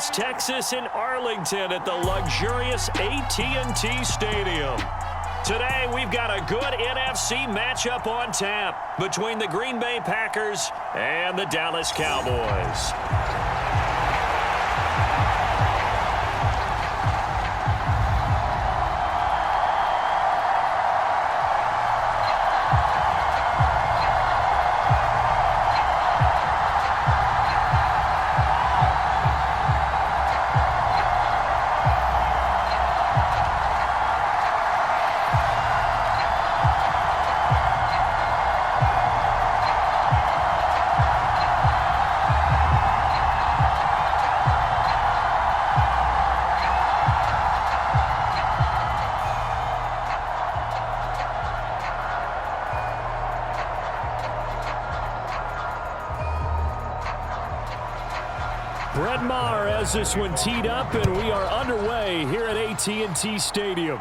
Dallas, Texas in Arlington at the luxurious AT&T Stadium. Today, we've got a good NFC matchup on tap between the Green Bay Packers and the Dallas Cowboys. Brett Maher has this one teed up, and we are underway here at AT&T Stadium.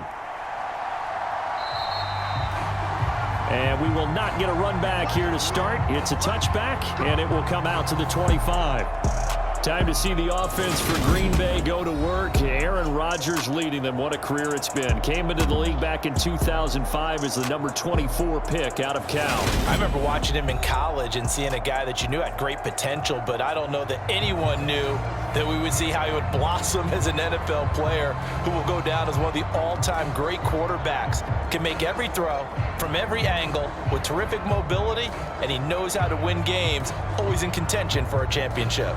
And we will not get a run back here to start. It's a touchback, and it will come out to the 25. Time to see the offense for Green Bay go to work. Aaron Rodgers leading them. What a career it's been. Came into the league back in 2005 as the number 24 pick out of Cal. I remember watching him in college and seeing a guy that you knew had great potential, but I don't know that anyone knew that we would see how he would blossom as an NFL player who will go down as one of the all-time great quarterbacks. Can make every throw from every angle with terrific mobility, and he knows how to win games, always in contention for a championship.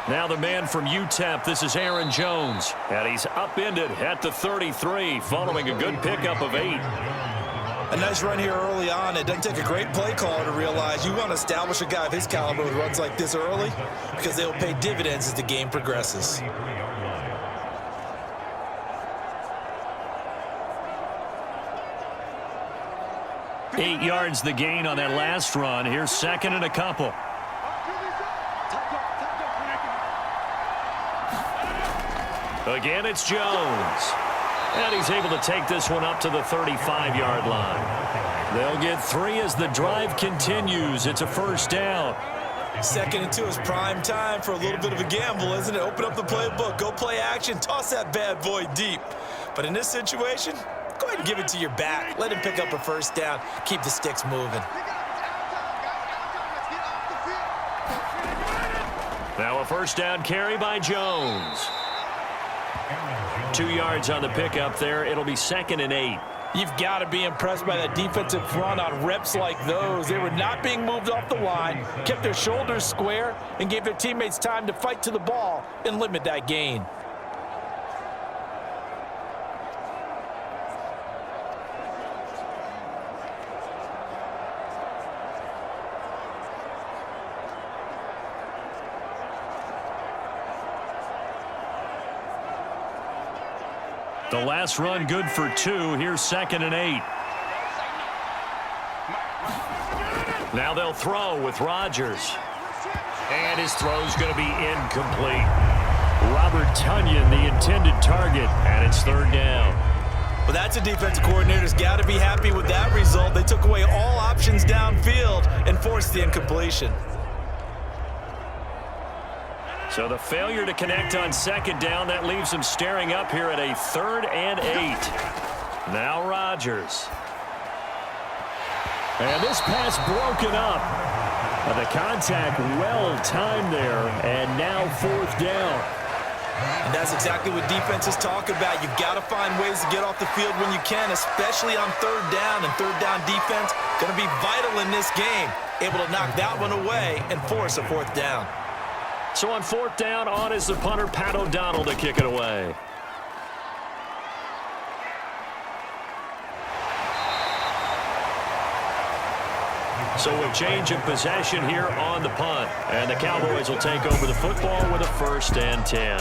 Now the man from UTEP, this is Aaron Jones. And he's upended at the 33 following a good pickup of 8. A nice run here early on. It doesn't take a great play caller to realize you want to establish a guy of his caliber with runs like this early because they'll pay dividends as the game progresses. Eight yards the gain on that last run. Here's second and a couple. Again, it's Jones. And he's able to take this one up to the 35-yard line. They'll get 3 as the drive continues. It's a first down. 2nd and 2 is prime time for a little bit of a gamble, isn't it? Open up the playbook, go play action, toss that bad boy deep. But in this situation, go ahead and give it to your back. Let him pick up a first down. Keep the sticks moving. Now a first down carry by Jones. 2 yards on the pickup there. It'll be 2nd and 8. You've got to be impressed by that defensive front on reps like those. They were not being moved off the line, kept their shoulders square, and gave their teammates time to fight to the ball and limit that gain. The last run good for 2. Here's 2nd and 8. Now they'll throw with Rodgers. And his throw's going to be incomplete. Robert Tonyan, the intended target, and it's 3rd down. Well, that's a defensive coordinator's got to be happy with that result. They took away all options downfield and forced the incompletion. So the failure to connect on 2nd down, that leaves them staring up here at a 3rd and 8. Now Rodgers. And this pass broken up. The contact well timed there, and now 4th down. And that's exactly what defenses talk about. You've got to find ways to get off the field when you can, especially on 3rd down. And 3rd down defense going to be vital in this game. Able to knock that one away and force a 4th down. So on 4th down, on is the punter, Pat O'Donnell, to kick it away. So a change of possession here on the punt. And the Cowboys will take over the football with a 1st and 10.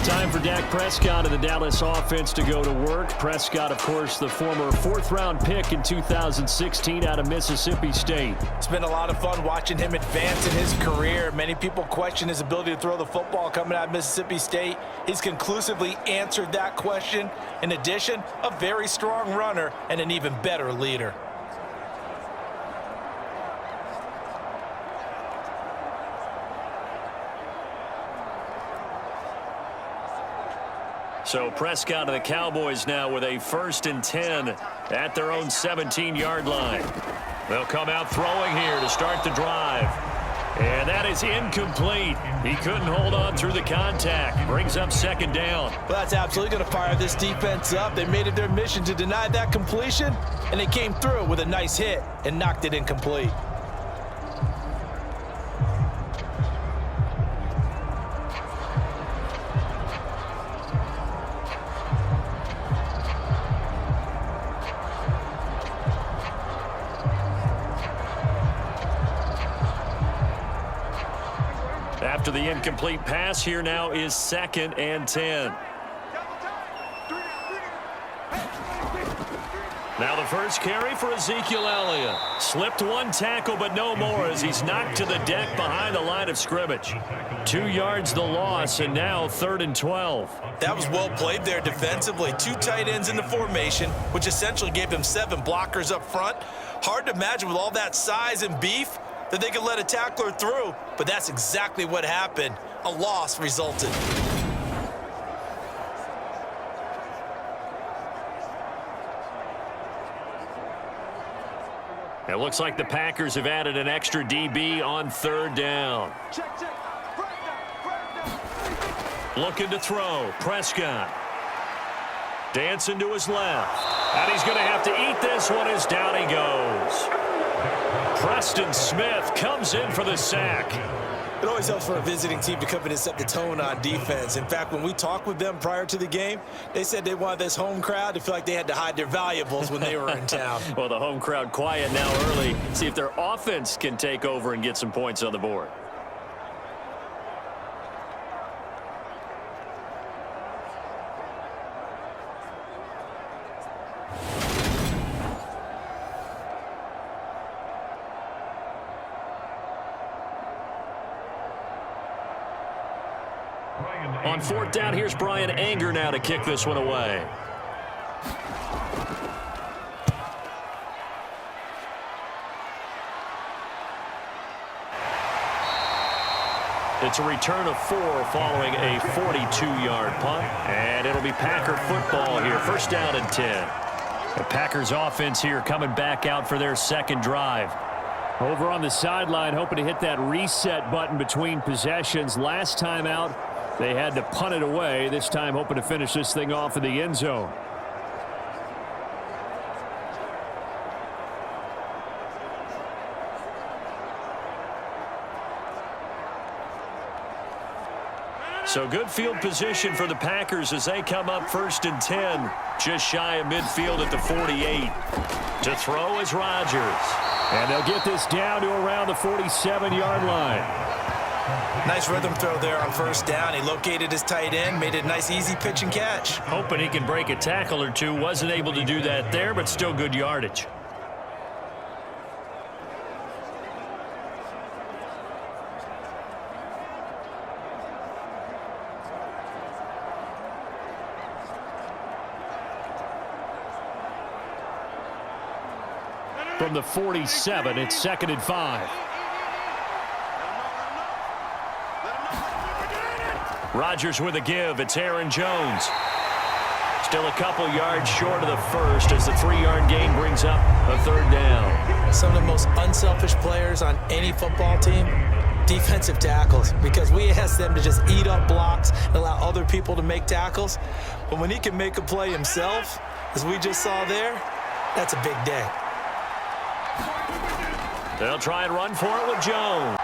Time for Dak Prescott and the Dallas offense to go to work. Prescott, of course, the former 4th-round pick in 2016 out of Mississippi State. It's been a lot of fun watching him advance in his career. Many people question his ability to throw the football coming out of Mississippi State. He's conclusively answered that question. In addition, a very strong runner and an even better leader. So Prescott of the Cowboys now with a 1st and 10 at their own 17-yard line. They'll come out throwing here to start the drive. And that is incomplete. He couldn't hold on through the contact. Brings up 2nd down. Well, that's absolutely going to fire this defense up. They made it their mission to deny that completion, and they came through with a nice hit and knocked it incomplete. After the incomplete pass, here now is 2nd and 10. Now the first carry for Ezekiel Elliott. Slipped one tackle, but no more as he's knocked to the deck behind the line of scrimmage. 2 yards the loss, and now 3rd and 12. That was well played there defensively. 2 tight ends in the formation, which essentially gave them 7 blockers up front. Hard to imagine with all that size and beef that they could let a tackler through, but that's exactly what happened. A loss resulted. It looks like the Packers have added an extra DB on 3rd down. Looking to throw. Prescott. Dancing to his left. And he's going to have to eat this one as down he goes. Preston Smith comes in for the sack. It always helps for a visiting team to come in and set the tone on defense. In fact, when we talked with them prior to the game, they said they wanted this home crowd to feel like they had to hide their valuables when they were in town. Well, the home crowd quiet now early. See if their offense can take over and get some points on the board. On 4th down, here's Brian Anger now to kick this one away. It's a return of 4 following a 42-yard punt, and it'll be Packer football here. 1st down and 10. The Packers offense here coming back out for their 2nd drive. Over on the sideline, hoping to hit that reset button between possessions. Last time out, they had to punt it away. This time hoping to finish this thing off in the end zone. So good field position for the Packers as they come up 1st and 10. Just shy of midfield at the 48. To throw is Rodgers. And they'll get this down to around the 47-yard line. Nice rhythm throw there on 1st down. He located his tight end, made it a nice easy pitch and catch. Hoping he can break a tackle or two. Wasn't able to do that there, but still good yardage. From the 47, it's 2nd and 5. Rodgers with a give. It's Aaron Jones. Still a couple yards short of the first as the 3-yard gain brings up a 3rd down. Some of the most unselfish players on any football team, defensive tackles, because we ask them to just eat up blocks and allow other people to make tackles. But when he can make a play himself, as we just saw there, that's a big day. They'll try and run for it with Jones.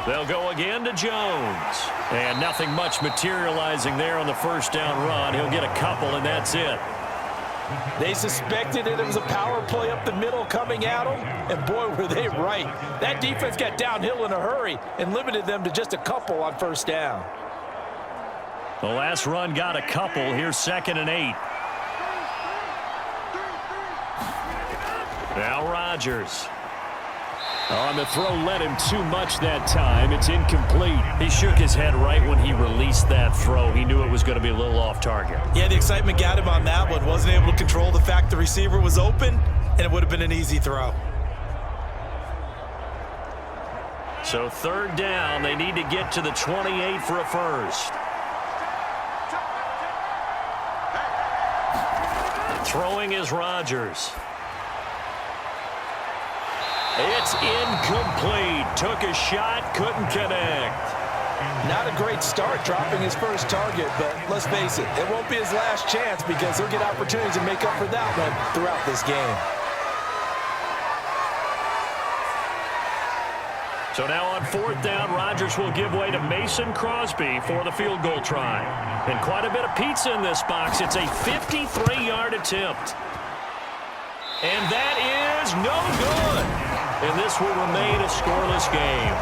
They'll go again to Jones. And nothing much materializing there on the 1st down run. He'll get a couple, and that's it. They suspected that it was a power play up the middle coming at them, and boy, were they right. That defense got downhill in a hurry and limited them to just a couple on first down. The last run got a couple. Here's 2nd and 8. Now Rodgers. On the throw, led him too much that time. It's incomplete. He shook his head right when he released that throw. He knew it was going to be a little off target. Yeah, the excitement got him on that one. Wasn't able to control the fact the receiver was open, and it would have been an easy throw. So 3rd down, they need to get to the 28 for a first. Throwing is Rodgers. It's incomplete. Took a shot, couldn't connect. Not a great start dropping his first target, but let's face it, it won't be his last chance because he'll get opportunities to make up for that one throughout this game. So now on 4th down, Rodgers will give way to Mason Crosby for the field goal try. And quite a bit of pizza in this box. It's a 53-yard attempt. And that is no good. And this will remain a scoreless game.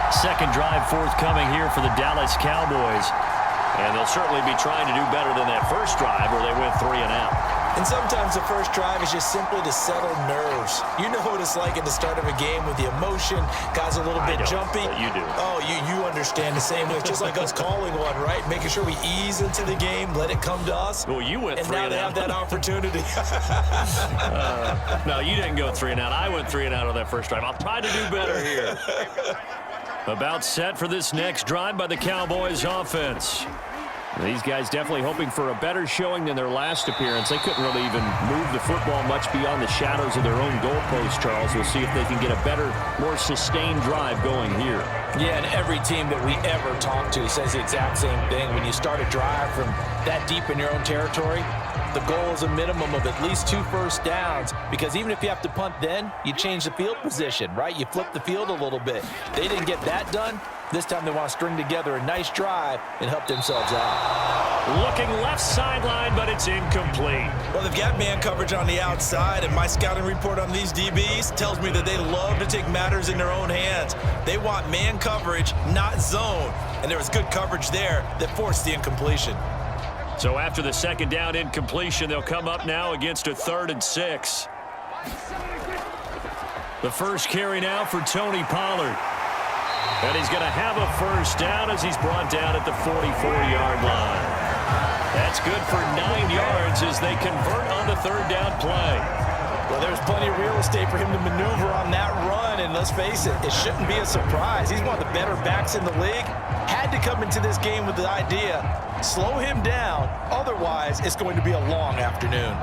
Second drive forthcoming here for the Dallas Cowboys. And they'll certainly be trying to do better than that first drive where they went 3 and out. And sometimes the first drive is just simply to settle nerves. You know what it's like at the start of a game with the emotion. Guys are a little bit jumpy. You do. Oh, you understand the same way. It's just like us calling one, right? Making sure we ease into the game, let it come to us. Well, you went 3 and out. And now they have that opportunity. No, you didn't go 3 and out. I went 3 and out on that first drive. I'll try to do better here. About set for this next drive by the Cowboys offense. These guys definitely hoping for a better showing than their last appearance. They couldn't really even move the football much beyond the shadows of their own goalpost, Charles. We'll see if they can get a better, more sustained drive going here. Yeah, and every team that we ever talk to says the exact same thing. When you start a drive from that deep in your own territory, the goal is a minimum of at least 2 first downs, because even if you have to punt then, you change the field position, right? You flip the field a little bit. They didn't get that done. This time they want to string together a nice drive and help themselves out. Looking left sideline, but it's incomplete. Well, they've got man coverage on the outside, and my scouting report on these DBs tells me that they love to take matters in their own hands. They want man coverage, not zone. And there was good coverage there that forced the incompletion. So after the second down incompletion, they'll come up now against a 3rd and 6. The first carry now for Tony Pollard. And he's going to have a first down as he's brought down at the 44-yard line. That's good for 9 yards as they convert on the 3rd down play. Well, there's plenty of real estate for him to maneuver on that run, and let's face it, it shouldn't be a surprise. He's one of the better backs in the league. Had to come into this game with the idea, slow him down, otherwise it's going to be a long afternoon.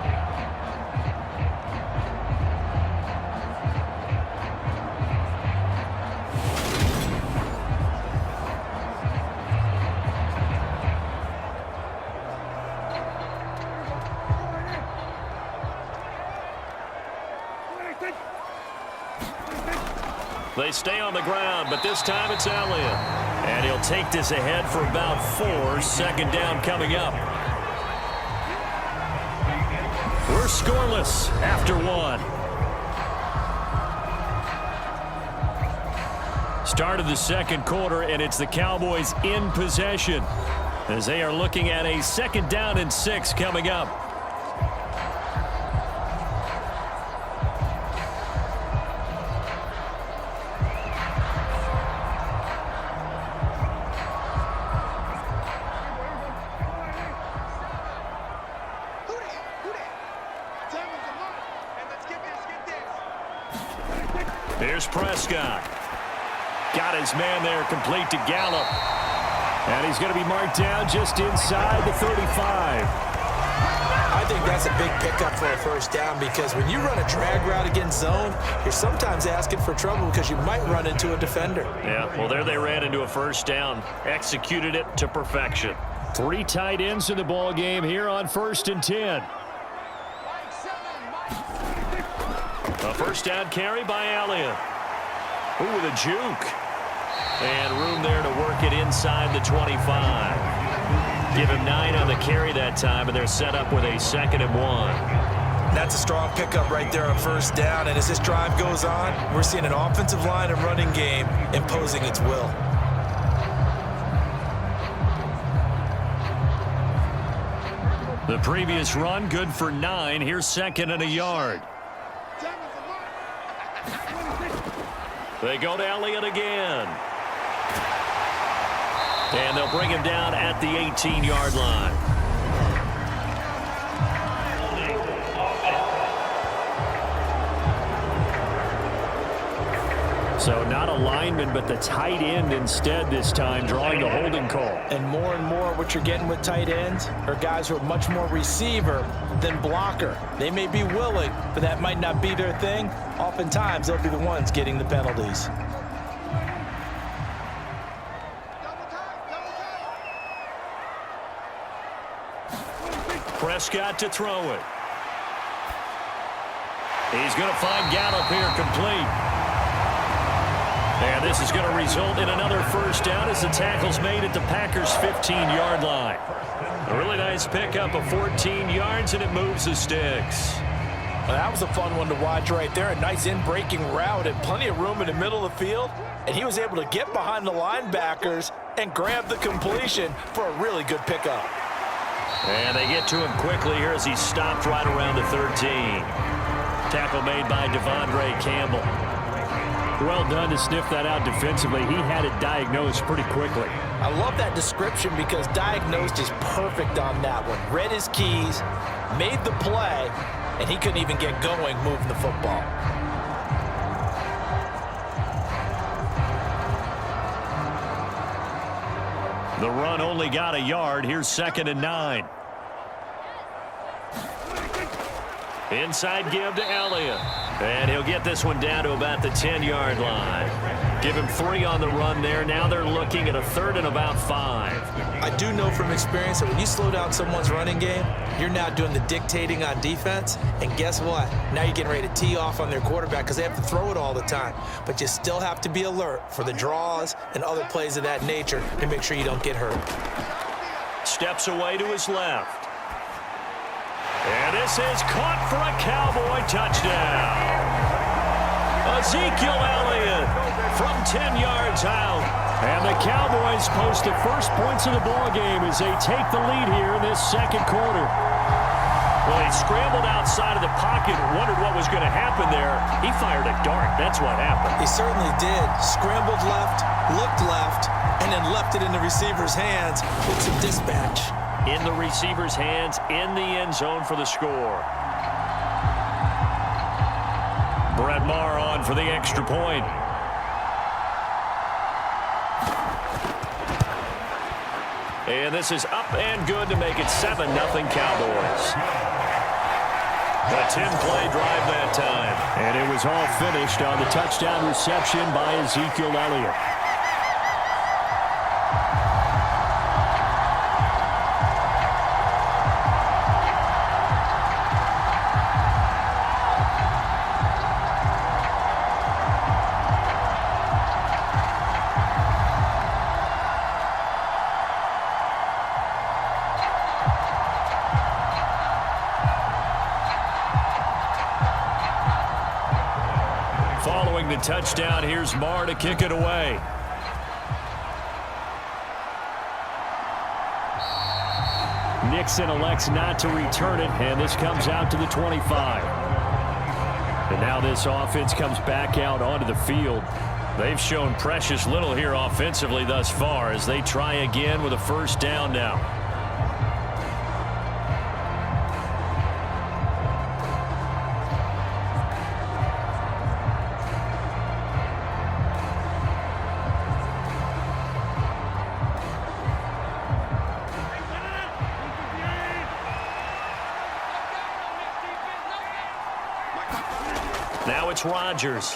They stay on the ground, but this time it's Elliott. And he'll take this ahead for about 4. 2nd down coming up. We're scoreless after 1. Start of the second quarter, and it's the Cowboys in possession as they are looking at a 2nd down and 6 coming up. Here's Prescott. Got his man there, complete to Gallup. And he's going to be marked down just inside the 35. I think that's a big pickup for a first down, because when you run a drag route against zone, you're sometimes asking for trouble because you might run into a defender. Yeah, well, there they ran into a first down. Executed it to perfection. 3 tight ends in the ball game here on 1st and 10. A first down carry by Elliott. Ooh, with a juke. And room there to work it inside the 25. Give him 9 on the carry that time, and they're set up with a 2nd and 1. That's a strong pickup right there on first down. And as this drive goes on, we're seeing an offensive line and running game imposing its will. The previous run, good for 9. Here's 2nd and a yard. They go to Elliott again. And they'll bring him down at the 18-yard line. So not a lineman, but the tight end instead this time, drawing the holding call. And more what you're getting with tight ends are guys who are much more receiver than blocker. They may be willing, but that might not be their thing. Oftentimes, they'll be the ones getting the penalties. Prescott to throw it. He's going to find Gallup here complete. And this is going to result in another first down as the tackle's made at the Packers' 15-yard line. A really nice pickup of 14 yards, and it moves the sticks. Well, that was a fun one to watch right there. A nice in-breaking route and plenty of room in the middle of the field. And he was able to get behind the linebackers and grab the completion for a really good pickup. And they get to him quickly here as he stopped right around the 13. Tackle made by Devondre Campbell. Well done to sniff that out defensively. He had it diagnosed pretty quickly. I love that description because diagnosed is perfect on that one. Read his keys, made the play, and he couldn't even get going moving the football. The run only got a yard. Here's 2nd and 9. Inside give to Elliott. And he'll get this one down to about the 10-yard line. Give him 3 on the run there. Now they're looking at a 3rd and about 5. I do know from experience that when you slow down someone's running game, you're now doing the dictating on defense. And guess what? Now you're getting ready to tee off on their quarterback because they have to throw it all the time. But you still have to be alert for the draws and other plays of that nature to make sure you don't get hurt. Steps away to his left. And this is caught for a Cowboy touchdown. Ezekiel Elliott from 10 yards out. And the Cowboys post the first points of the ballgame as they take the lead here in this second quarter. Well, he scrambled outside of the pocket and wondered what was going to happen there. He fired a dart. That's what happened. He certainly did. Scrambled left, looked left, and then left it in the receiver's hands with some dispatch. In the receiver's hands, in the end zone for the score. Brett Maher on for the extra point. And this is up and good to make it 7-0 Cowboys. A 10-play drive that time. And it was all finished on the touchdown reception by Ezekiel Elliott. Following the touchdown, here's Maher to kick it away. Nixon elects not to return it, and this comes out to the 25. And now this offense comes back out onto the field. They've shown precious little here offensively thus far as they try again with a first down now. Now it's Rodgers.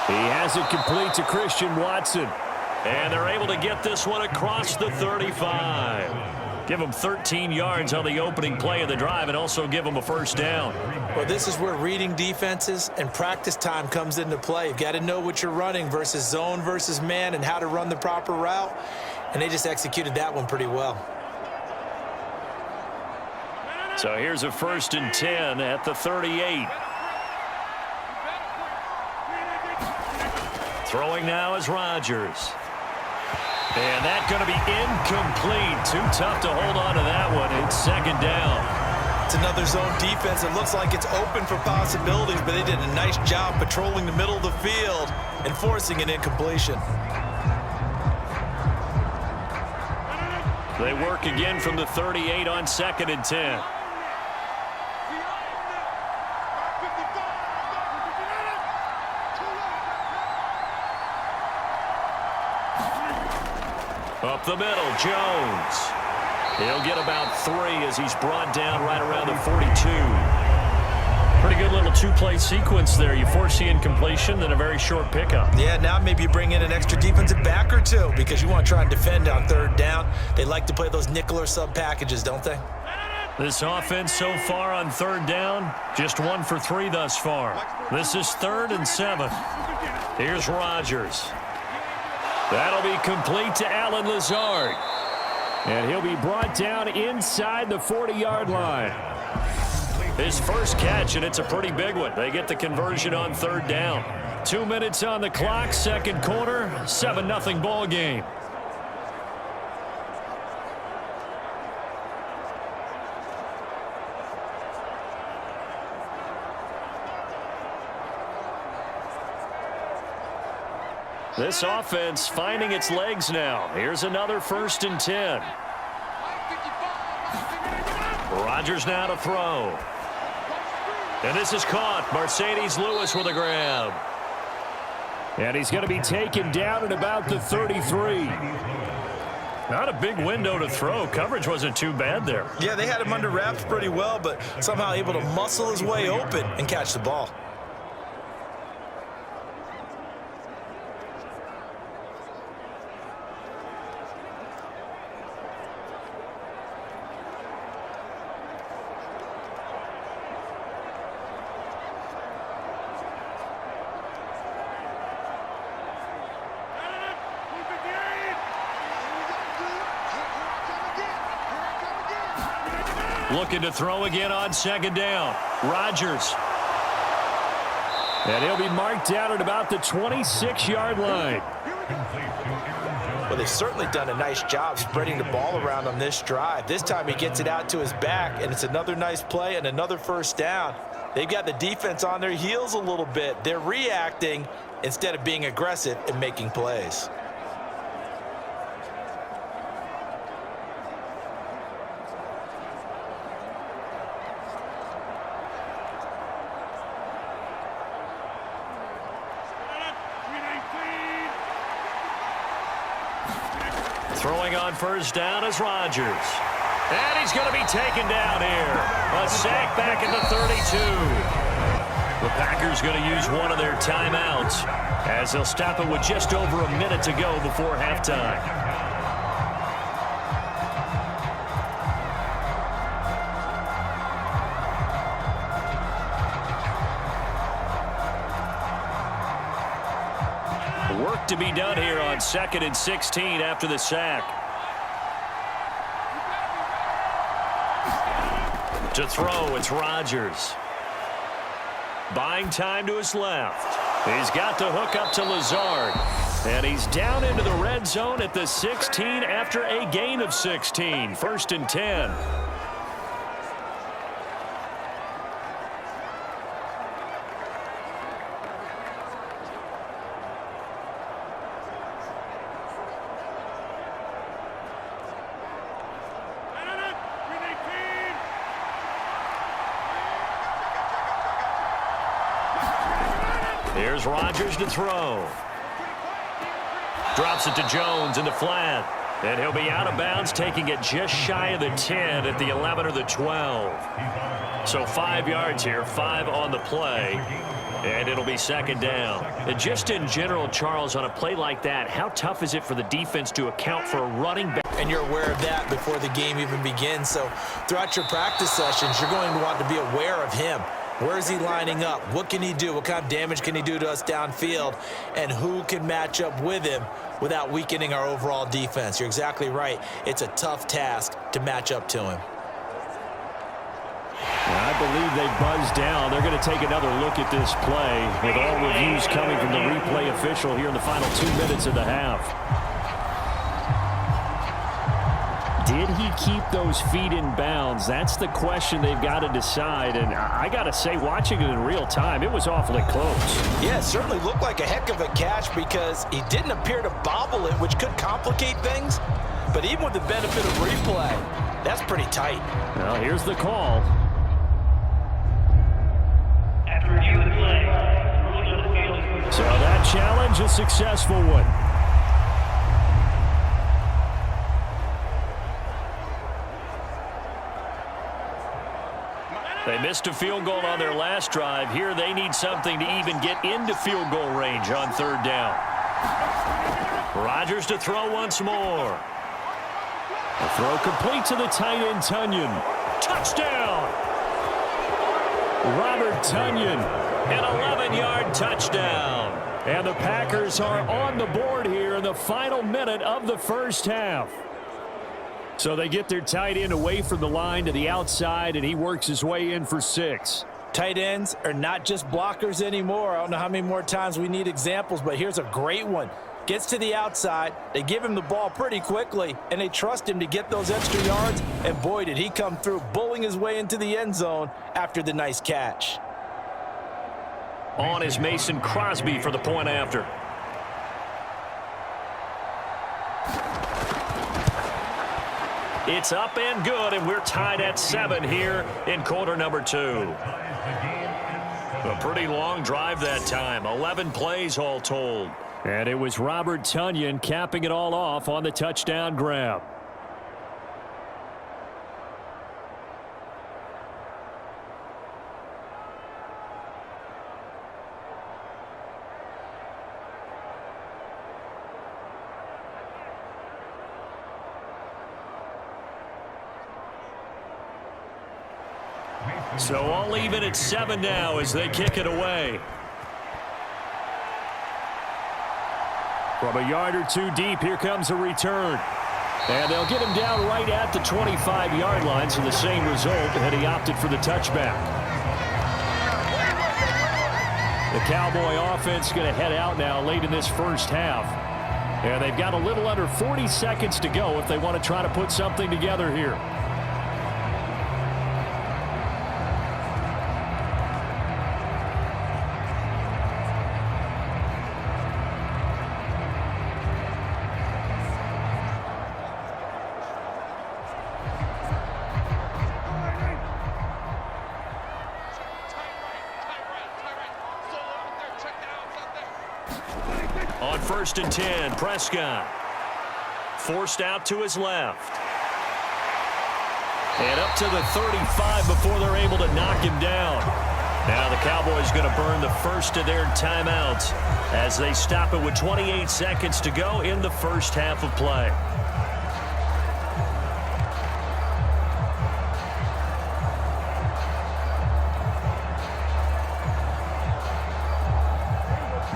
He has it complete to Christian Watson. And they're able to get this one across the 35. Give them 13 yards on the opening play of the drive and also give them a first down. Well, this is where reading defenses and practice time comes into play. You've got to know what you're running versus zone versus man and how to run the proper route. And they just executed that one pretty well. So here's a 1st and 10 at the 38. Throwing now is Rodgers. And that's going to be incomplete. Too tough to hold on to that one. It's 2nd down. It's another zone defense. It looks like it's open for possibilities, but they did a nice job patrolling the middle of the field and forcing an incompletion. They work again from the 38 on 2nd and 10. Up the middle, Jones. He'll get about 3 as he's brought down right around the 42. Pretty good little 2-play sequence there. You force the incompletion, then a very short pickup. Yeah, now maybe you bring in an extra defensive back or 2 because you want to try and defend on 3rd down. They like to play those nickel or sub packages, don't they? This offense so far on 3rd down, just 1 for 3 thus far. This is 3rd and 7. Here's Rodgers. That'll be complete to Allen Lazard. And he'll be brought down inside the 40-yard line. His first catch, and it's a pretty big one. They get the conversion on 3rd down. 2 minutes on the clock, 2nd quarter, 7-0 ball game. This offense finding its legs now. Here's another 1st and 10. Rodgers now to throw. And this is caught. Mercedes Lewis with a grab. And he's going to be taken down at about the 33. Not a big window to throw. Coverage wasn't too bad there. Yeah, they had him under wraps pretty well, but somehow able to muscle his way open and catch the ball. Looking to throw again on 2nd down. Rodgers. And he'll be marked down at about the 26-yard line. Well, they've certainly done a nice job spreading the ball around on this drive. This time he gets it out to his back, and it's another nice play and another 1st down. They've got the defense on their heels a little bit. They're reacting instead of being aggressive and making plays. Throwing on 1st down is Rodgers. And he's going to be taken down here. A sack back at the 32. The Packers going to use one of their timeouts as they'll stop it with just over a minute to go before halftime. Work to be done here on 2nd and 16 after the sack. To throw, it's Rodgers. Buying time to his left. He's got the hook up to Lazard. And he's down into the red zone at the 16 after a gain of 16. 1st and 10. Here's Rodgers to throw. Drops it to Jones in the flat. And he'll be out of bounds, taking it just shy of the 10 at the 11 or the 12. So 5 yards here, 5 on the play. And it'll be 2nd down. And just in general, Charles, on a play like that, how tough is it for the defense to account for a running back? And you're aware of that before the game even begins. So throughout your practice sessions, you're going to want to be aware of him. Where is he lining up? What can he do? What kind of damage can he do to us downfield? And who can match up with him without weakening our overall defense? You're exactly right. It's a tough task to match up to him. I believe they buzzed down. They're going to take another look at this play with all reviews coming from the replay official here in the final 2 minutes of the half. Did he keep those feet in bounds? That's the question they've got to decide. And I got to say, watching it in real time, it was awfully close. Yeah, it certainly looked like a heck of a catch because he didn't appear to bobble it, which could complicate things. But even with the benefit of replay, that's pretty tight. Well, here's the call. So that challenge, a successful one. They missed a field goal on their last drive. Here they need something to even get into field goal range on third down. Rodgers to throw once more. The throw complete to the tight end, Tonyan. Touchdown! Robert Tonyan, an 11-yard touchdown. And the Packers are on the board here in the final minute of the first half. So they get their tight end away from the line to the outside, and he works his way in for 6. Tight ends are not just blockers anymore. I don't know how many more times we need examples, but here's a great one. Gets to the outside, they give him the ball pretty quickly, and they trust him to get those extra yards, and boy, did he come through, bulling his way into the end zone after the nice catch. On is Mason Crosby for the point after. It's up and good, and we're tied at 7 here in quarter number 2. A pretty long drive that time, 11 plays all told. And it was Robert Tonyan capping it all off on the touchdown grab. So all even at 7 now as they kick it away. From a yard or two deep, here comes a return. And they'll get him down right at the 25-yard line, so the same result, and he opted for the touchback. The Cowboy offense going to head out now late in this first half. And they've got a little under 40 seconds to go if they want to try to put something together here. On 1st and 10, Prescott forced out to his left. And up to the 35 before they're able to knock him down. Now the Cowboys going to burn the first of their timeouts as they stop it with 28 seconds to go in the first half of play.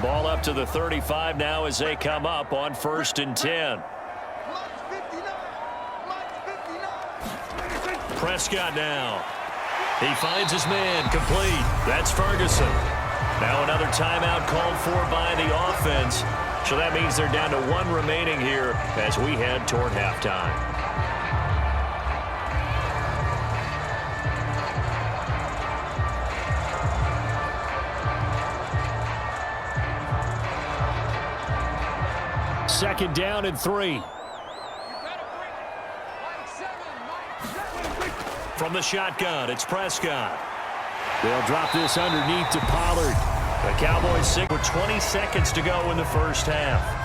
Ball up to the 35 now as they come up on 1st and 10. Prescott now. He finds his man complete. That's Ferguson. Now another timeout called for by the offense. So that means they're down to 1 remaining here as we head toward halftime. Second down and 3. From the shotgun, it's Prescott. They'll drop this underneath to Pollard. The Cowboys sick with 20 seconds to go in the first half.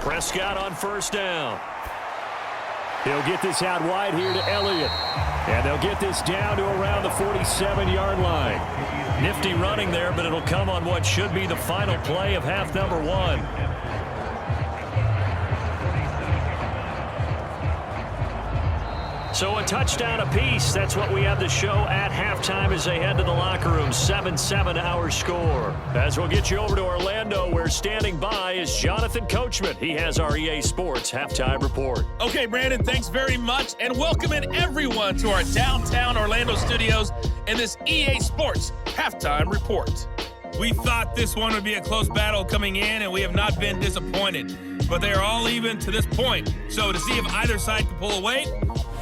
Prescott on 1st down. He'll get this out wide here to Elliott. And they'll get this down to around the 47-yard line. Nifty running there, but it'll come on what should be the final play of half number one. So a touchdown apiece. That's what we have the show at halftime as they head to the locker room. 7-7 our score. As we'll get you over to Orlando, where standing by is Jonathan Coachman. He has our EA Sports Halftime Report. Okay, Brandon, thanks very much. And welcome in everyone to our downtown Orlando studios in this EA Sports Halftime Report. We thought this one would be a close battle coming in, and we have not been disappointed. But they are all even to this point. So to see if either side can pull away,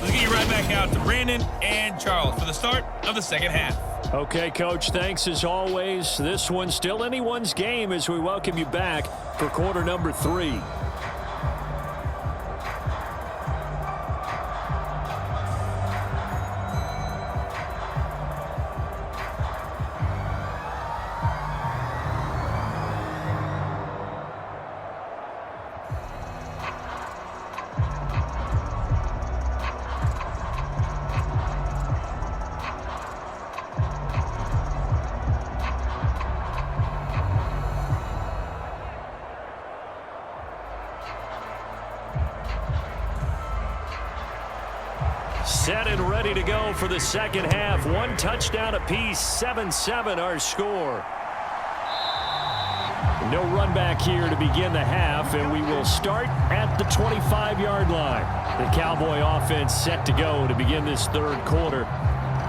let's get you right back out to Brandon and Charles for the start of the second half. Okay, Coach, thanks as always. This one's still anyone's game as we welcome you back for quarter number 3. Set and ready to go for the second half. One touchdown apiece, 7-7 our score. No run back here to begin the half, and we will start at the 25-yard line. The Cowboy offense set to go to begin this third quarter.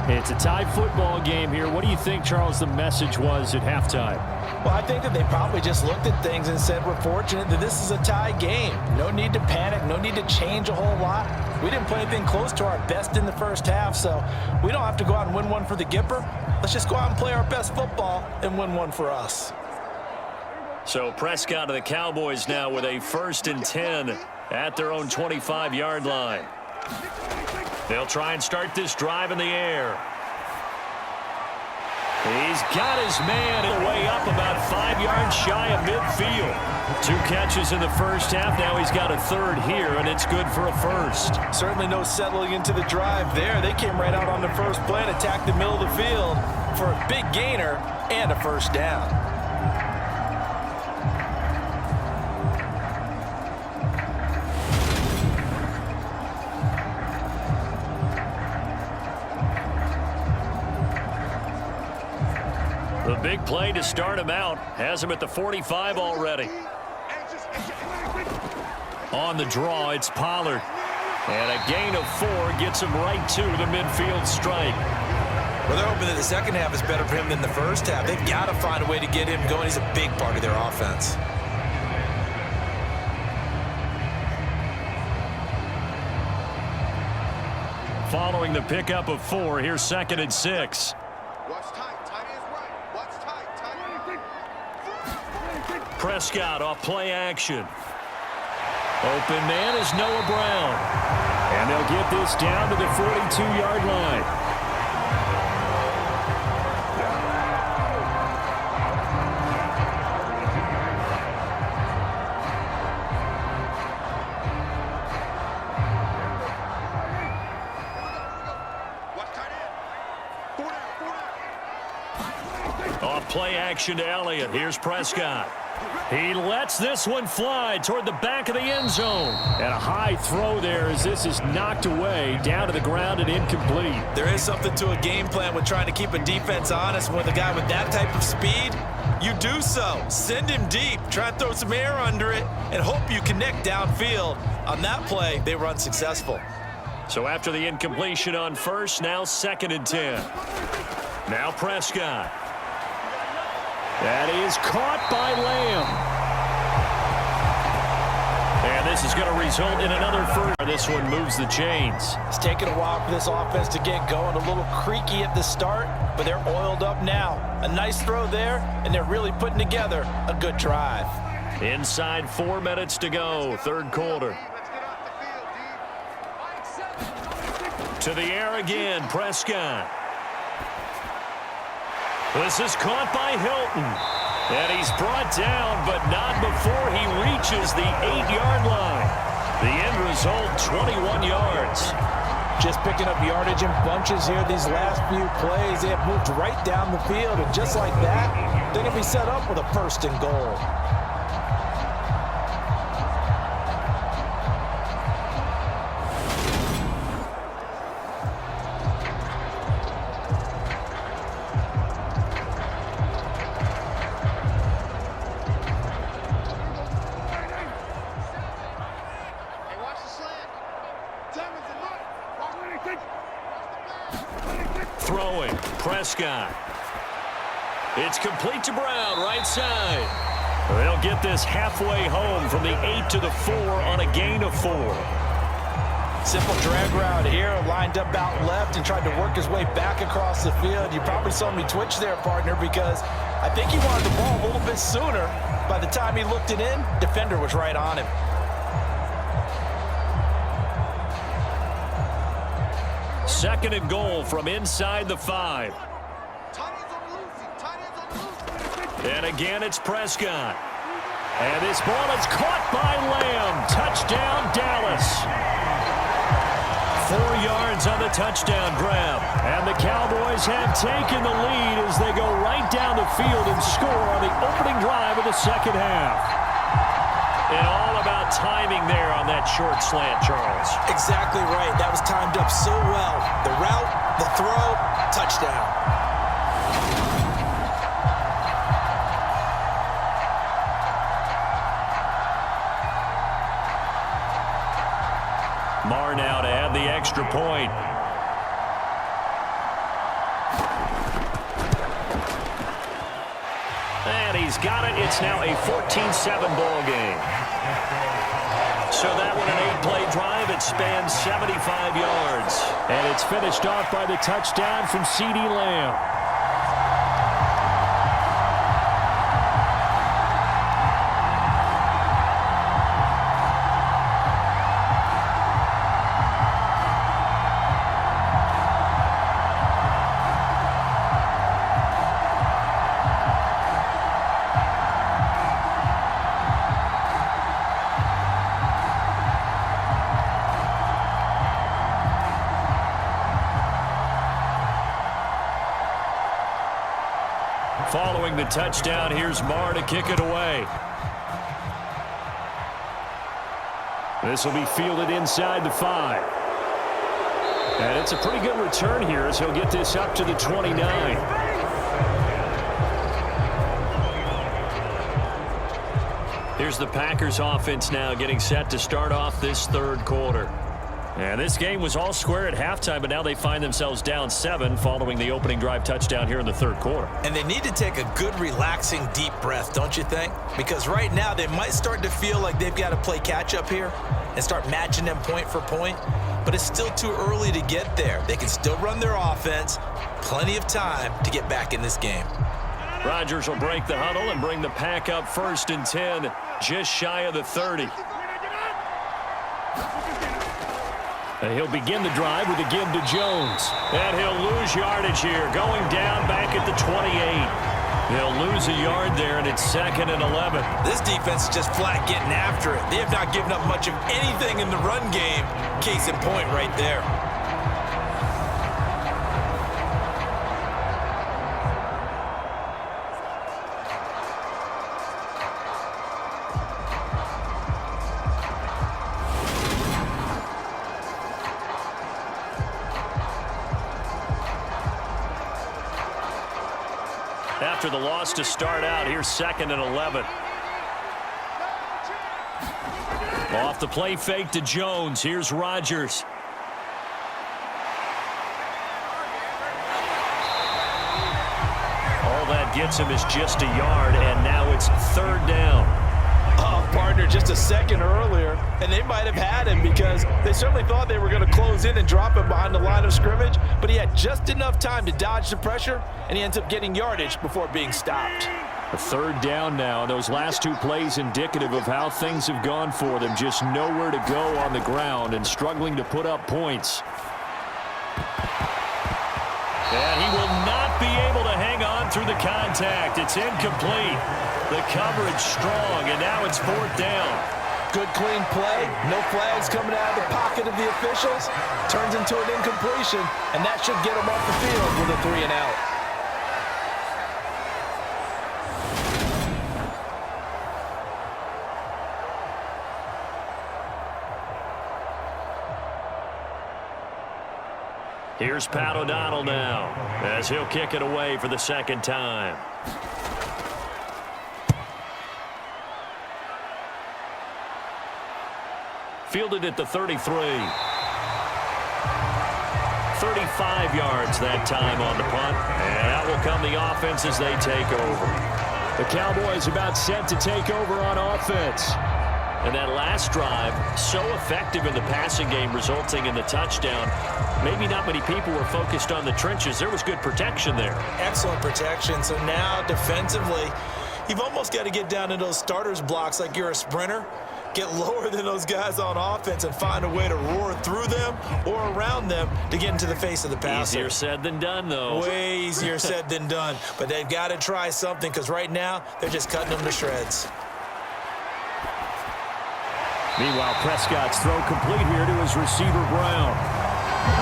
It's a tie football game here. What do you think, Charles, the message was at halftime? Well, I think that they probably just looked at things and said, we're fortunate that this is a tie game. No need to panic, no need to change a whole lot. We didn't play anything close to our best in the first half, so we don't have to go out and win one for the Gipper. Let's just go out and play our best football and win one for us. So Prescott of the Cowboys now with a 1st and 10 at their own 25-yard line. They'll try and start this drive in the air. He's got his man way up about 5 yards shy of midfield. 2 catches in the first half. Now he's got a third here, and it's good for a first. Certainly no settling into the drive there. They came right out on the first play and attacked the middle of the field for a big gainer and a first down. The big play to start him out has him at the 45 already. On the draw, it's Pollard. And a gain of 4 gets him right to the midfield strike. Well, they're hoping that the second half is better for him than the first half. They've got to find a way to get him going. He's a big part of their offense. Following the pickup of 4, here's 2nd and 6. Prescott off play action. Open man is Noah Brown. And they'll get this down to the 42-yard line. Off play action to Elliott. Here's Prescott. He lets this one fly toward the back of the end zone. And a high throw there as this is knocked away down to the ground and incomplete. There is something to a game plan with trying to keep a defense honest. With a guy with that type of speed, you do so. Send him deep. Try and throw some air under it and hope you connect downfield. On that play, they were unsuccessful. So after the incompletion on first, now 2nd and 10. Now Prescott. That is caught by Lamb. And this is going to result in another first. This one moves the chains. It's taken a while for this offense to get going. A little creaky at the start, but they're oiled up now. A nice throw there, and they're really putting together a good drive. Inside 4 minutes to go, third quarter. To the air again, Prescott. This is caught by Hilton. And he's brought down, but not before he reaches the 8-yard line. The end result, 21 yards. Just picking up yardage in bunches here these last few plays. They have moved right down the field, and just like that, they're going to be set up with a 1st and goal. Throwing, Prescott. It's complete to Brown, right side. They'll get this halfway home from the 8 to the 4 on a gain of 4. Simple drag route here, lined up out left and tried to work his way back across the field. You probably saw me twitch there, partner, because I think he wanted the ball a little bit sooner. By the time he looked it in, defender was right on him. Second and goal from inside the 5. And again, it's Prescott. And this ball is caught by Lamb. Touchdown, Dallas. 4 yards on the touchdown grab. And the Cowboys have taken the lead as they go right down the field and score on the opening drive of the second half. And all about timing there on that short slant, Charles. Exactly right. That was timed up so well. The route, the throw, touchdown. Marr now to add the extra point. And he's got it. It's now a 14-7 ball game. So that one, an 8-play drive. It spans 75 yards. And it's finished off by the touchdown from CeeDee Lamb. Following the touchdown, here's Marr to kick it away. This will be fielded inside the 5. And it's a pretty good return here as he'll get this up to the 29. Here's the Packers offense now getting set to start off this third quarter. And this game was all square at halftime, but now they find themselves down 7 following the opening drive touchdown here in the third quarter. And they need to take a good, relaxing, deep breath, don't you think? Because right now they might start to feel like they've got to play catch-up here and start matching them point for point. But it's still too early to get there. They can still run their offense. Plenty of time to get back in this game. Rodgers will break the huddle and bring the Pack up 1st and 10, just shy of the 30. He'll begin the drive with a give to Jones. And he'll lose yardage here, going down back at the 28. They'll lose a yard there, and it's 2nd and 11. This defense is just flat getting after it. They have not given up much of anything in the run game. Case in point right there. After the loss to start out, here's 2nd and 11. Off the play fake to Jones. Here's Rodgers. All that gets him is just a yard, and now it's 3rd down. Partner, just a second earlier, and they might have had him because they certainly thought they were going to close in and drop him behind the line of scrimmage, but he had just enough time to dodge the pressure, and he ends up getting yardage before being stopped. A 3rd down now, and those last 2 plays indicative of how things have gone for them. Just nowhere to go on the ground and struggling to put up points. And he will not be able to hang on through the contact. It's incomplete. The coverage strong, and now it's 4th down. Good, clean play. No flags coming out of the pocket of the officials. Turns into an incompletion, and that should get them off the field with a 3 and out. Here's Pat O'Donnell now as he'll kick it away for the second time. Fielded at the 33. 35 yards that time on the punt. And out will come the offense as they take over. The Cowboys about set to take over on offense. And that last drive, so effective in the passing game, resulting in the touchdown. Maybe not many people were focused on the trenches. There was good protection there. Excellent protection. So now defensively, you've almost got to get down to those starters blocks like you're a sprinter. Get lower than those guys on offense and find a way to roar through them or around them to get into the face of the passer. Easier said than done, though. Way easier said than done. But they've got to try something because right now they're just cutting them to shreds. Meanwhile, Prescott's throw complete here to his receiver, Brown.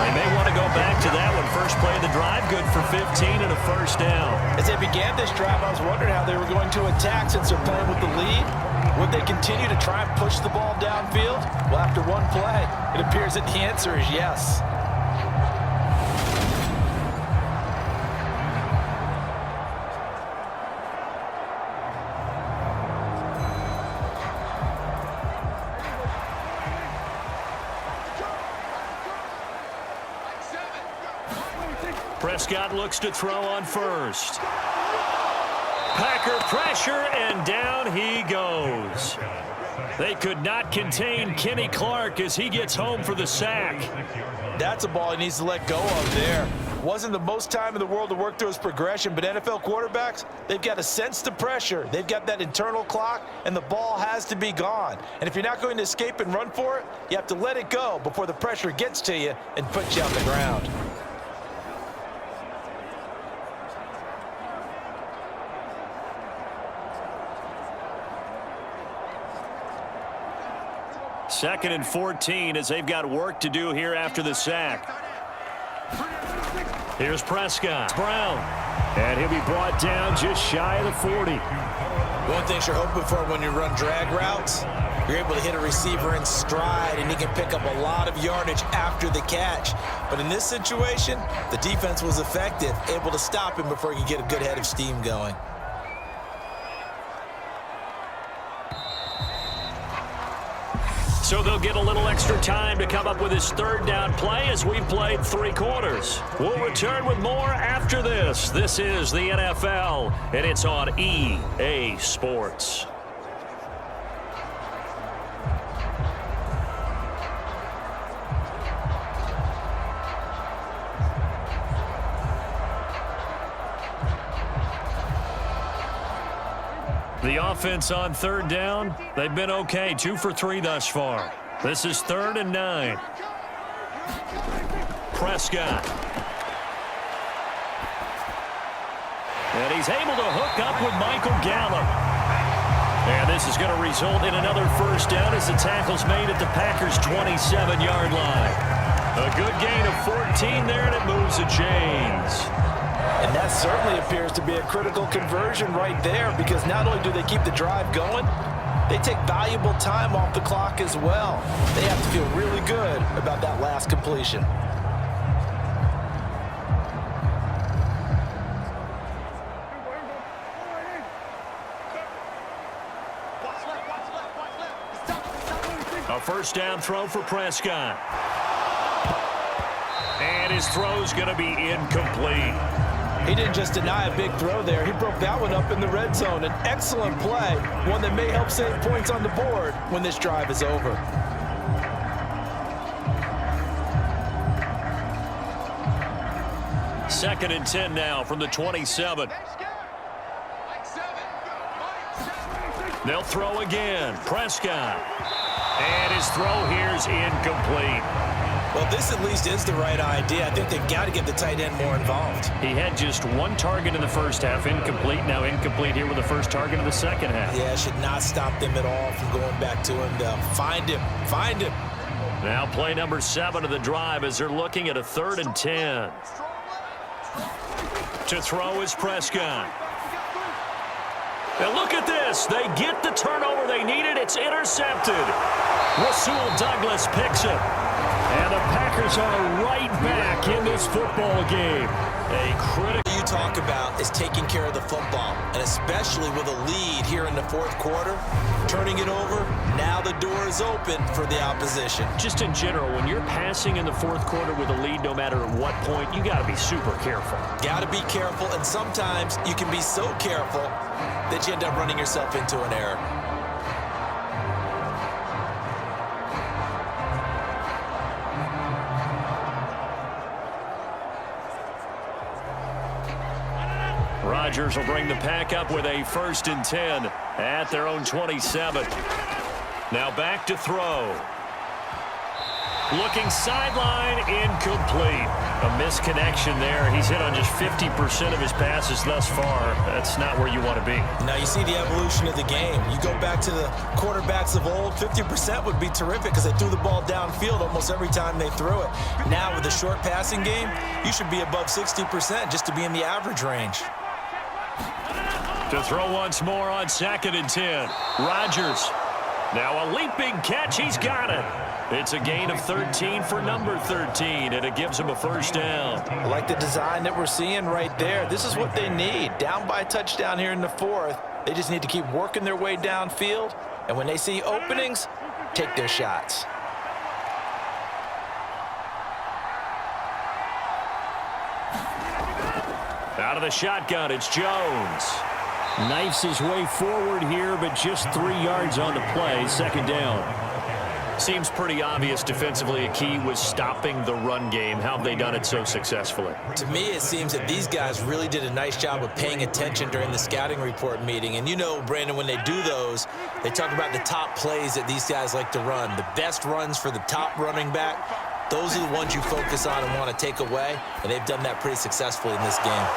They may want to go back to that one. First play of the drive, good for 15 and a first down. As they began this drive, I was wondering how they were going to attack since they're playing with the lead. Would they continue to try and push the ball downfield? Well, after one play, it appears that the answer is yes. Prescott looks to throw on first. Packer pressure, and down he goes. They could not contain Kenny Clark as he gets home for the sack. That's a ball he needs to let go of there. Wasn't the most time in the world to work through his progression, but NFL quarterbacks, they've got to sense the pressure. They've got that internal clock, and the ball has to be gone. And if you're not going to escape and run for it, you have to let it go before the pressure gets to you and puts you on the ground. Second and 14 as they've got work to do here after the sack. Here's Prescott. Brown. And he'll be brought down just shy of the 40. One thing you're hoping for when you run drag routes, you're able to hit a receiver in stride, and he can pick up a lot of yardage after the catch. But in this situation, the defense was effective, able to stop him before he could get a good head of steam going. So they'll get a little extra time to come up with his third down play as we've played 3 quarters. We'll return with more after this. This is the NFL, and it's on EA Sports. The offense on third down, they've been okay. 2 for 3 thus far. This is 3rd and 9. Prescott. And he's able to hook up with Michael Gallup. And this is going to result in another first down as the tackle's made at the Packers' 27-yard line. A good gain of 14 there, and it moves the chains. And that certainly appears to be a critical conversion right there, because not only do they keep the drive going, they take valuable time off the clock as well. They have to feel really good about that last completion. A first down throw for Prescott. And his throw's going to be incomplete. He didn't just deny a big throw there. He broke that one up in the red zone. An excellent play, one that may help save points on the board when this drive is over. Second and 10 now from the 27. They'll throw again. Prescott. And his throw here's incomplete. Well, this at least is the right idea. I think they've got to get the tight end more involved. He had just one target in the first half, incomplete. Now incomplete here with the first target in the second half. Yeah, it should not stop them at all from going back to him. Find him. Find him. Now play number 7 of the drive as they're looking at a 3rd and 10. To throw is Prescott. And look at this. They get the turnover they needed. It's intercepted. Rasul Douglas picks it. And the Packers are right back in this football game. A critical. You talk about is taking care of the football, and especially with a lead here in the fourth quarter, turning it over, now the door is open for the opposition. Just in general, when you're passing in the fourth quarter with a lead, no matter at what point, you got to be super careful. Got to be careful, and sometimes you can be so careful that you end up running yourself into an error. Rodgers will bring the pack up with a 1st and 10 at their own 27. Now back to throw. Looking sideline, incomplete. A misconnection there. He's hit on just 50% of his passes thus far. That's not where you want to be. Now you see the evolution of the game. You go back to the quarterbacks of old, 50% would be terrific because they threw the ball downfield almost every time they threw it. Now with the short passing game, you should be above 60% just to be in the average range. To throw once more on 2nd and 10. Rodgers. Now a leaping catch. He's got it. It's a gain of 13 for number 13, and it gives him a 1st down. I like the design that we're seeing right there. This is what they need. Down by a touchdown here in the 4th. They just need to keep working their way downfield, and when they see openings, take their shots. Out of the shotgun, it's Jones. Knifes his way forward here, but just 3 yards on the play. 2nd down. Seems pretty obvious defensively a key was stopping the run game. How have they done it so successfully? To me, it seems that these guys really did a nice job of paying attention during the scouting report meeting. And you know, Brandon, when they do those, they talk about the top plays that these guys like to run. The best runs for the top running back. Those are the ones you focus on and want to take away. And they've done that pretty successfully in this game.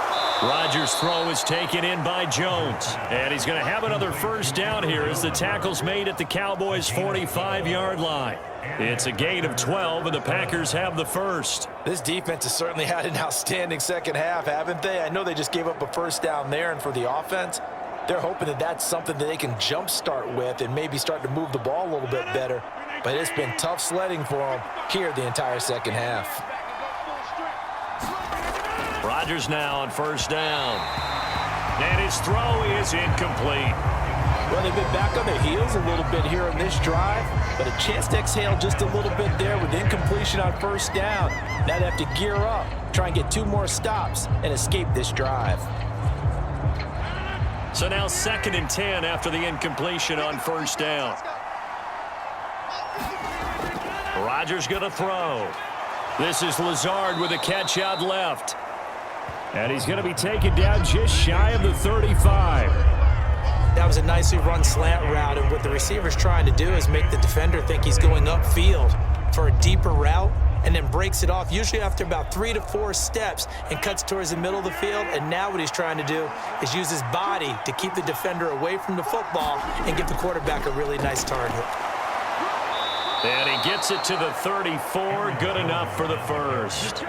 Rodgers' throw is taken in by Jones. And he's going to have another 1st down here as the tackle's made at the Cowboys' 45-yard line. It's a gain of 12, and the Packers have the 1st. This defense has certainly had an outstanding second half, haven't they? I know they just gave up a 1st down there, and for the offense, they're hoping that that's something that they can jumpstart with and maybe start to move the ball a little bit better. But it's been tough sledding for them here the entire second half. Rodgers now on 1st down. And his throw is incomplete. Well, they've been back on their heels a little bit here on this drive, but a chance to exhale just a little bit there with incompletion on 1st down. Now they have to gear up, try and get 2 more stops, and escape this drive. So now 2nd and 10 after the incompletion on 1st down. Rodgers going to throw. This is Lazard with a catch out left. And he's going to be taken down just shy of the 35. That was a nicely run slant route, and what the receiver's trying to do is make the defender think he's going upfield for a deeper route, and then breaks it off, usually after about 3 to 4 steps, and cuts towards the middle of the field. And now what he's trying to do is use his body to keep the defender away from the football and give the quarterback a really nice target. And he gets it to the 34. Good enough for the 1st.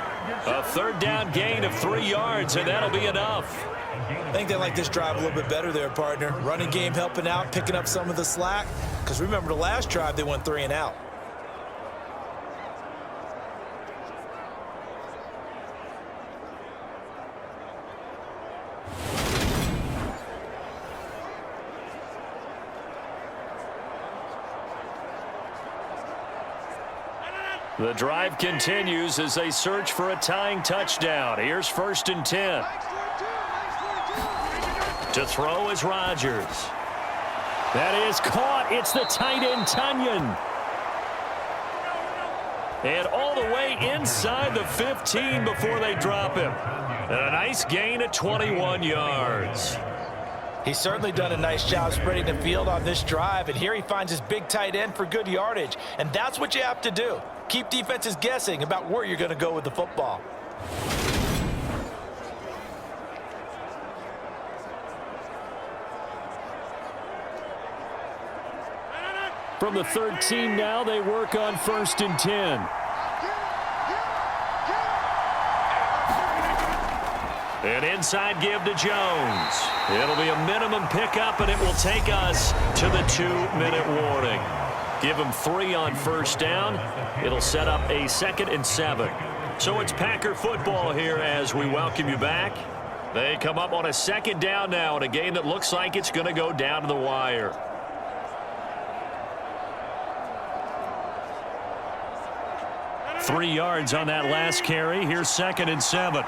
A 3rd down gain of 3 yards, and that'll be enough. I think they like this drive a little bit better there, partner. Running game helping out, picking up some of the slack. Because remember, the last drive, they went 3 and out. The drive continues as they search for a tying touchdown. Here's 1st and 10. To throw is Rodgers. That is caught. It's the tight end, Tunyon. And all the way inside the 15 before they drop him. And a nice gain of 21 yards. He's certainly done a nice job spreading the field on this drive, and here he finds his big tight end for good yardage. And that's what you have to do. keep defenses guessing about where you're going to go with the football. From the 13 now, they work on 1st and 10. An inside give to Jones. It'll be a minimum pickup, and it will take us to the 2-minute warning. Give him 3 on 1st down. It'll set up a 2nd and 7. So it's Packer football here as we welcome you back. They come up on a 2nd down now in a game that looks like it's going to go down to the wire. Three yards on that last carry. Here's 2nd and 7.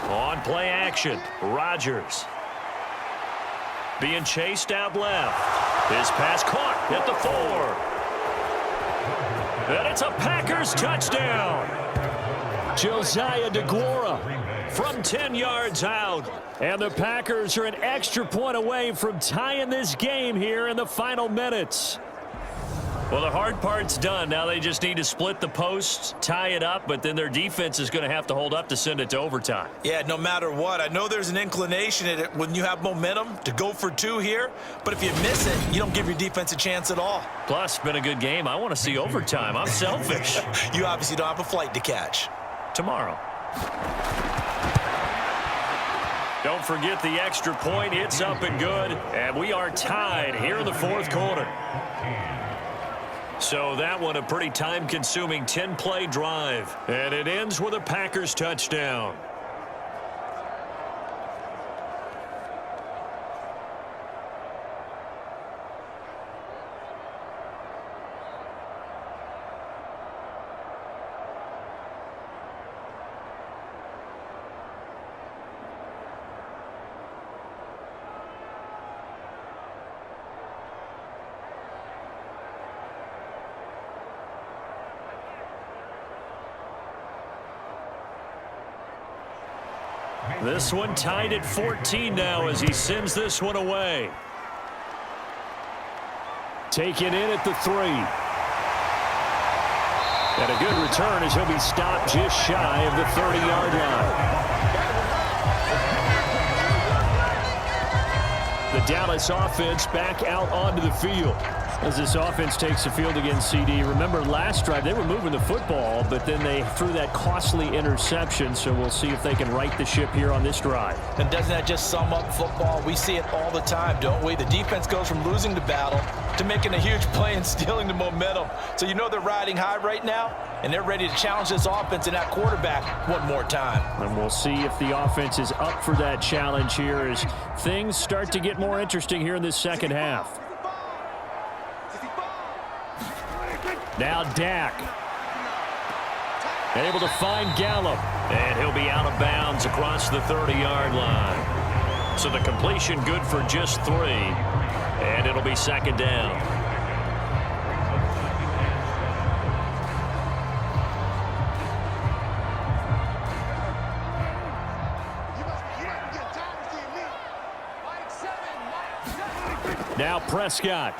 On play action, Rodgers. Being chased out left. His pass caught at the 4. And it's a Packers touchdown. Josiah DeGuara from 10 yards out. And the Packers are an extra point away from tying this game here in the final minutes. Well, the hard part's done. Now they just need to split the posts, tie it up, but then their defense is going to have to hold up to send it to overtime. Yeah, no matter what. I know there's an inclination in it when you have momentum to go for 2 here, but if you miss it, you don't give your defense a chance at all. Plus, been a good game. I want to see overtime. I'm selfish. You obviously don't have a flight to catch. Tomorrow. Don't forget the extra point. It's up and good, and we are tied here in the 4th quarter. So that one a pretty time-consuming 10-play drive. And it ends with a Packers touchdown. This one tied at 14 now as he sends this one away. Taken in at the 3. And a good return as he'll be stopped just shy of the 30-yard line. The Dallas offense back out onto the field. As this offense takes the field against CD. Remember last drive they were moving the football, but then they threw that costly interception, so we'll see if they can right the ship here on this drive. And doesn't that just sum up football? We see it all the time, don't we? The defense goes from losing the battle to making a huge play and stealing the momentum. So you know they're riding high right now, and they're ready to challenge this offense and that quarterback one more time. And we'll see if the offense is up for that challenge here as things start to get more interesting here in this second half. Now Dak. Able to find Gallup. And he'll be out of bounds across the 30-yard line. So the completion good for just 3. And it'll be 2nd down. Now Prescott.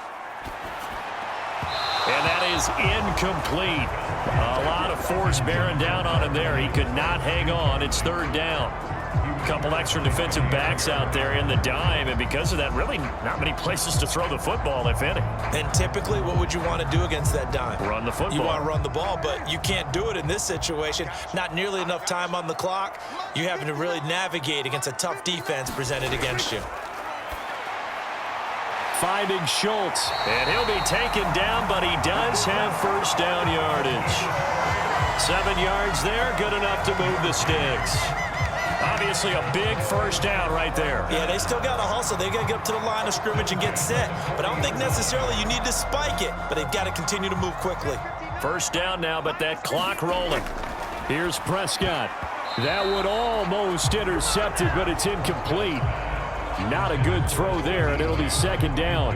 And that is incomplete. A lot of force bearing down on him there. He could not hang on. It's 3rd down. A couple extra defensive backs out there in the dime, and because of that, really not many places to throw the football, if any. And typically, what would you want to do against that dime? Run the football. You want to run the ball, but you can't do it in this situation. Not nearly enough time on the clock. You're having to really navigate against a tough defense presented against you. Finding Schultz, and he'll be taken down, but he does have 1st down yardage. 7 yards there, good enough to move the sticks. Obviously a big 1st down right there. Yeah, they still got to hustle. They got to get up to the line of scrimmage and get set. But I don't think necessarily you need to spike it, but they've got to continue to move quickly. 1st down now, but that clock rolling. Here's Prescott. That one almost intercepted, but it's incomplete. Not a good throw there, and it'll be 2nd down.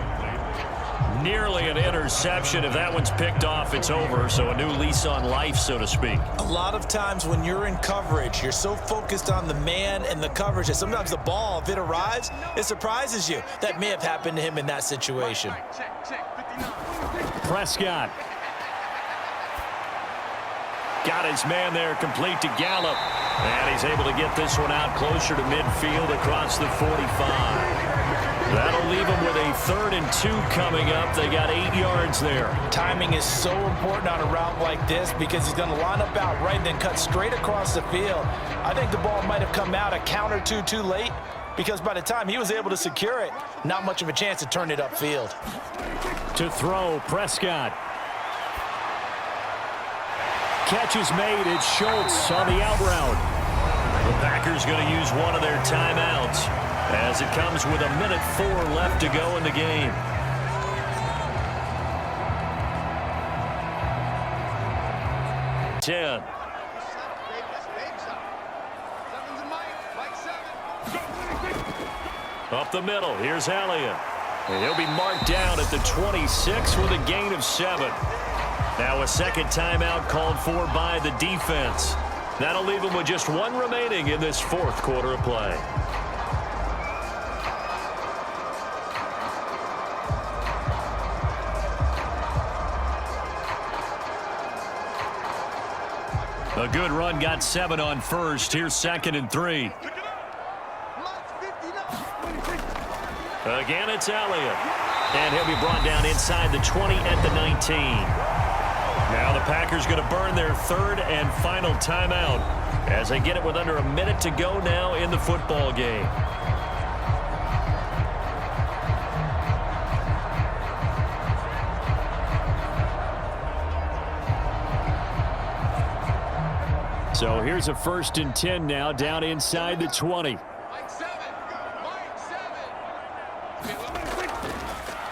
Nearly an interception. If that one's picked off, it's over. So a new lease on life, so to speak. A lot of times when you're in coverage, you're so focused on the man and the coverage that sometimes the ball, if it arrives, it surprises you. That may have happened to him in that situation. Prescott. Got his man there, complete to Gallup. And he's able to get this one out closer to midfield across the 45. That'll leave him with a 3rd and 2 coming up. They got 8 yards there. Timing is so important on a route like this because he's going to line up out right and then cut straight across the field. I think the ball might have come out a count or two too late because by the time he was able to secure it, not much of a chance to turn it upfield. To throw, Prescott. Catch is made. It's Schultz on the out route. The Packers going to use one of their timeouts as it comes with 1:04 left to go in the game. Ten. Up the middle. Here's Elliott. And he'll be marked down at the 26 with a gain of 7. Now a second timeout called for by the defense. That'll leave him with just 1 remaining in this 4th quarter of play. A good run, got 7 on first. Here's 2nd and 3. Again, it's Elliott. And he'll be brought down inside the 20 at the 19. Now the Packers going to burn their 3rd and final timeout as they get it with under 1 minute to go now in the football game. So here's a 1st and 10 now down inside the 20.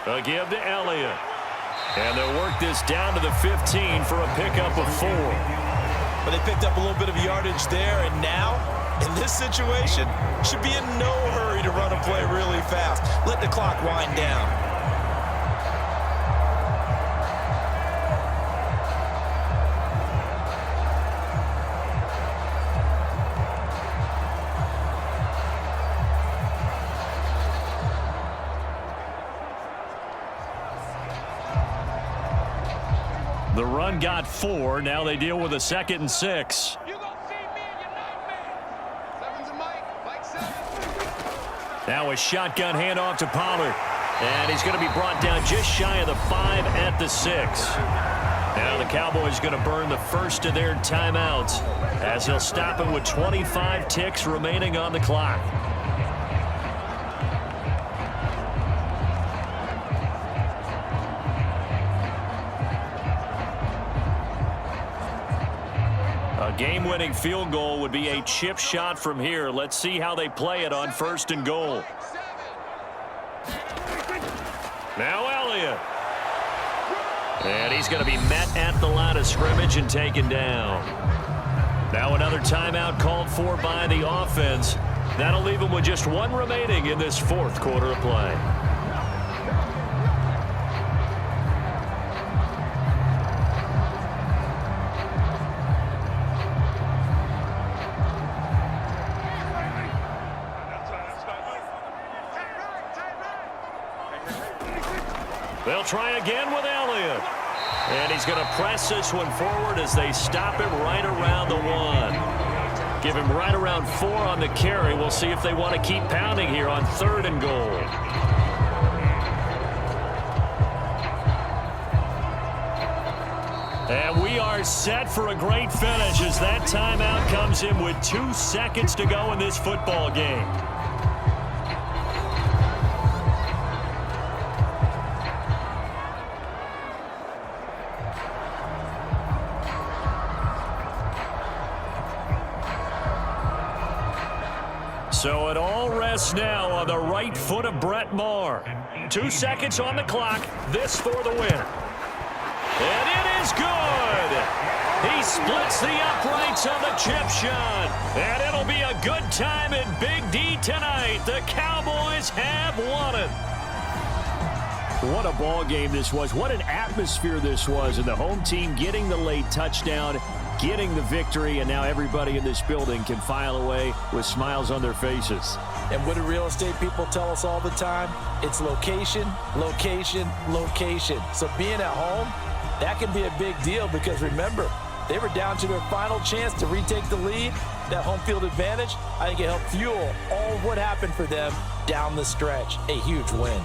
A give to Elliott. And they'll work this down to the 15 for a pickup of 4. But they picked up a little bit of yardage there, and now, in this situation, should be in no hurry to run a play really fast. Let the clock wind down. The run got 4. Now they deal with a 2nd and 6. Now a shotgun handoff to Pollard. And he's going to be brought down just shy of the 5 at the 6. Now the Cowboys going to burn the first of their timeouts as he'll stop it with 25 ticks remaining on the clock. A game-winning field goal would be a chip shot from here. Let's see how they play it on 1st and goal. Now Elliott. And he's going to be met at the line of scrimmage and taken down. Now another timeout called for by the offense. That'll leave him with just 1 remaining in this 4th quarter of play. They'll try again with Elliott. And he's going to press this one forward as they stop him right around the 1. Give him right around 4 on the carry. We'll see if they want to keep pounding here on 3rd and goal. And we are set for a great finish as that timeout comes in with 2 seconds to go in this football game. So it all rests now on the right foot of Brett Maher. 2 seconds on the clock. This for the win. And it is good. He splits the uprights on the chip shot. And it'll be a good time in Big D tonight. The Cowboys have won it. What a ball game this was. What an atmosphere this was. And the home team getting the late touchdown, getting the victory, and now everybody in this building can file away with smiles on their faces. And what do real estate people tell us all the time? It's location, location, location. So being at home, that can be a big deal because remember, they were down to their final chance to retake the lead. That home field advantage, I think it helped fuel all of what happened for them down the stretch. A huge win.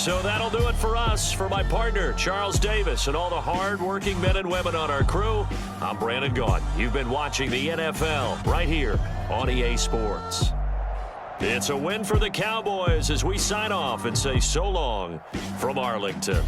So that'll do it for us. For my partner, Charles Davis, and all the hard-working men and women on our crew, I'm Brandon Gaudin. You've been watching the NFL right here on EA Sports. It's a win for the Cowboys as we sign off and say so long from Arlington.